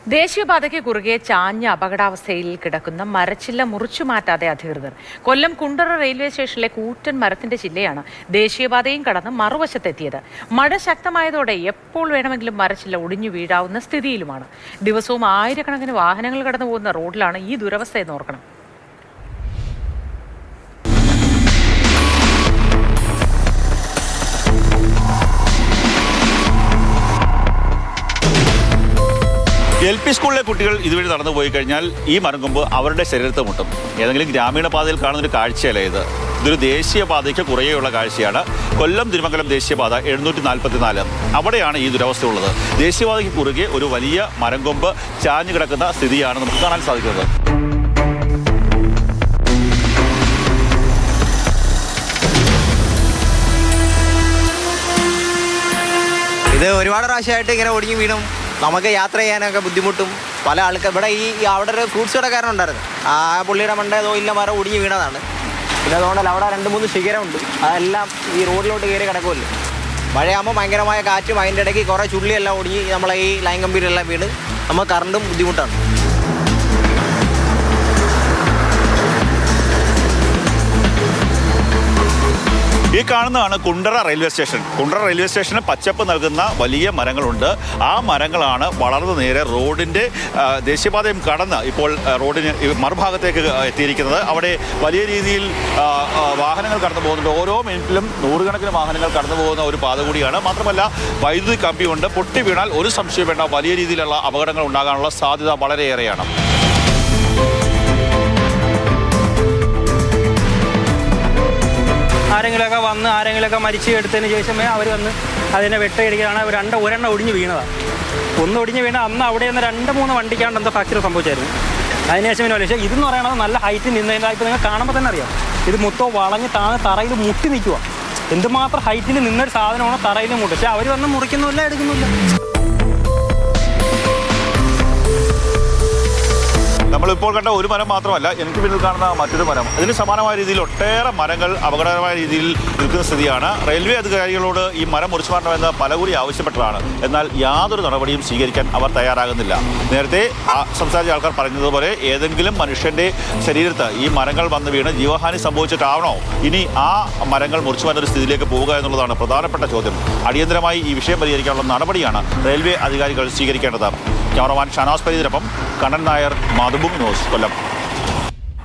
ദേശീയപാതയ്ക്ക് കുറുകെ ചാഞ്ഞ അപകടാവസ്ഥയിൽ കിടക്കുന്ന മരച്ചില്ല മുറിച്ചു മാറ്റാതെ അധികൃതർ. കൊല്ലം കുണ്ടറ റെയിൽവേ സ്റ്റേഷനിലെ കൂറ്റൻ മരത്തിന്റെ ചില്ലയാണ് ദേശീയപാതയും കടന്ന് മറുവശത്തെത്തിയത്. മഴ ശക്തമായതോടെ എപ്പോൾ വേണമെങ്കിലും മരച്ചില്ല ഒടിഞ്ഞു വീഴാവുന്ന സ്ഥിതിയിലുമാണ്. ദിവസവും ആയിരക്കണക്കിന് വാഹനങ്ങൾ കടന്നു പോകുന്ന റോഡിലാണ് ഈ ദുരവസ്ഥയെന്ന് ഓർക്കണം. LP സ്കൂളിലെ കുട്ടികൾ ഇതുവഴി നടന്നു പോയി കഴിഞ്ഞാൽ ഈ മരംകൊമ്പ് അവരുടെ ശരീരത്തെ മുട്ടും. ഏതെങ്കിലും ഗ്രാമീണ പാതയിൽ കാണുന്നൊരു കാഴ്ചയല്ല ഇത്. ഇതൊരു ദേശീയപാതയ്ക്ക് കുറേയുള്ള കാഴ്ചയാണ്. കൊല്ലം തിരുമംഗലം ദേശീയപാത 744. അവിടെയാണ് ഈ ദുരവസ്ഥ ഉള്ളത്. ദേശീയപാതയ്ക്ക് കുറുകെ ഒരു വലിയ മരംകൊമ്പ് ചാഞ്ഞു കിടക്കുന്ന സ്ഥിതിയാണ് നമുക്ക് കാണാൻ സാധിക്കുന്നത്. ഇത് ഒരുപാട് പ്രാവശ്യമായിട്ട് ഇങ്ങനെ ഒടിഞ്ഞു വീണും നമുക്ക് യാത്ര ചെയ്യാനൊക്കെ ബുദ്ധിമുട്ടും. പല ആൾക്കാർ ഇവിടെ അവിടെ ഒരു ഫ്രൂട്ട്സ് കടക്കാരൻ ഉണ്ടായിരുന്നു. ആ പുള്ളിയുടെ മണ്ടേതോ ഇല്ല മരം ഒടിഞ്ഞു വീണതാണ്. പിന്നെ അതുകൊണ്ടല്ല അവിടെ 2-3 ശിഖരമുണ്ട്. അതെല്ലാം ഈ റോഡിലോട്ട് കയറി കിടക്കുമല്ലോ. മഴയാകുമ്പോൾ ഭയങ്കരമായ കാറ്റും അതിൻ്റെ ഇടയ്ക്ക് കുറേ ചുള്ളിയെല്ലാം ഒടിഞ്ഞ് നമ്മളെ ഈ ലൈൻ കമ്പിയിലെല്ലാം വീണ് നമുക്ക് കറണ്ടും ബുദ്ധിമുട്ടാണ്. ഈ കാണുന്നതാണ് Kundara railway station. Kundara railway സ്റ്റേഷന് പച്ചപ്പ് നൽകുന്ന വലിയ മരങ്ങളുണ്ട്. ആ മരങ്ങളാണ് വളർന്നു നേരെ റോഡിൻ്റെ ദേശീയപാതയും കടന്ന് ഇപ്പോൾ റോഡിന് മറുഭാഗത്തേക്ക് എത്തിയിരിക്കുന്നത്. അവിടെ വലിയ രീതിയിൽ വാഹനങ്ങൾ കടന്നു പോകുന്നുണ്ട്. ഓരോ മിനിറ്റിലും നൂറുകണക്കിന് വാഹനങ്ങൾ കടന്നു പോകുന്ന ഒരു പാത കൂടിയാണ്. മാത്രമല്ല വൈദ്യുതി കമ്പിയുണ്ട്. പൊട്ടി വീണാൽ ഒരു സംശയം വേണ്ട, വലിയ രീതിയിലുള്ള അപകടങ്ങൾ ഉണ്ടാകാനുള്ള സാധ്യത വളരെയേറെയാണ്. ആരെങ്കിലുമൊക്കെ മരിച്ചു എടുത്തതിന് ശേഷമേ അവർ വന്ന് അതിനെ വെട്ടയിടിക്കുകയാണ്. ഒരെണ്ണം ഒടിഞ്ഞ് വീണതാണ്. ഒടിഞ്ഞ് വീണ അന്ന് അവിടെ നിന്ന് 2-3 വണ്ടിക്കാണ്ട് എന്തോ ഫ്രാക്ചർ സംഭവിച്ചായിരുന്നു. അതിനുശേഷം പിന്നെ പക്ഷേ ഇതെന്ന് പറയുന്നത് നല്ല ഹൈറ്റ് നിന്നതിൻ്റെ ഇപ്പോൾ നിങ്ങൾ കാണുമ്പോൾ തന്നെ അറിയാം. ഇത് മൊത്തം വളഞ്ഞ് തറയിൽ മുട്ടി നിൽക്കുക. എന്തുമാത്രം ഹൈറ്റിൽ നിന്നൊരു സാധനമാണ് തറയിൽ മുട്ടി. പക്ഷേ അവർ വന്ന് മുറിക്കുന്നില്ല, എടുക്കുന്നില്ല. നമ്മളിപ്പോൾ കണ്ട ഒരു മരം മാത്രമല്ല, എനിക്ക് പിന്നിൽ കാണുന്ന മറ്റൊരു മരം, അതിന് സമാനമായ രീതിയിൽ ഒട്ടേറെ മരങ്ങൾ അപകടകരമായ രീതിയിൽ നിൽക്കുന്ന സ്ഥിതിയാണ്. റെയിൽവേ അധികാരികളോട് ഈ മരം മുറിച്ചു മാറ്റണമെന്ന് പലകൂടി ആവശ്യപ്പെട്ടതാണ്. എന്നാൽ യാതൊരു നടപടിയും സ്വീകരിക്കാൻ അവർ തയ്യാറാകുന്നില്ല. നേരത്തെ സംസാരിച്ച ആൾക്കാർ പറഞ്ഞതുപോലെ ഏതെങ്കിലും മനുഷ്യൻ്റെ ശരീരത്ത് ഈ മരങ്ങൾ വന്ന് വീണ് ജീവഹാനി സംഭവിച്ചിട്ടാവണോ ഇനി ആ മരങ്ങൾ മുറിച്ചു മാറ്റുന്ന സ്ഥിതിയിലേക്ക് പോവുക എന്നുള്ളതാണ് പ്രധാനപ്പെട്ട ചോദ്യം. അടിയന്തരമായി ഈ വിഷയം പരിഹരിക്കാനുള്ള നടപടിയാണ് റെയിൽവേ അധികാരികൾ സ്വീകരിക്കേണ്ടത്. ക്യാമറമാൻ ഷനാസ് പരീതിനൊപ്പം കണ്ണൻ നായർ, മാതൃഭൂമി ന്യൂസ്, കൊല്ലം.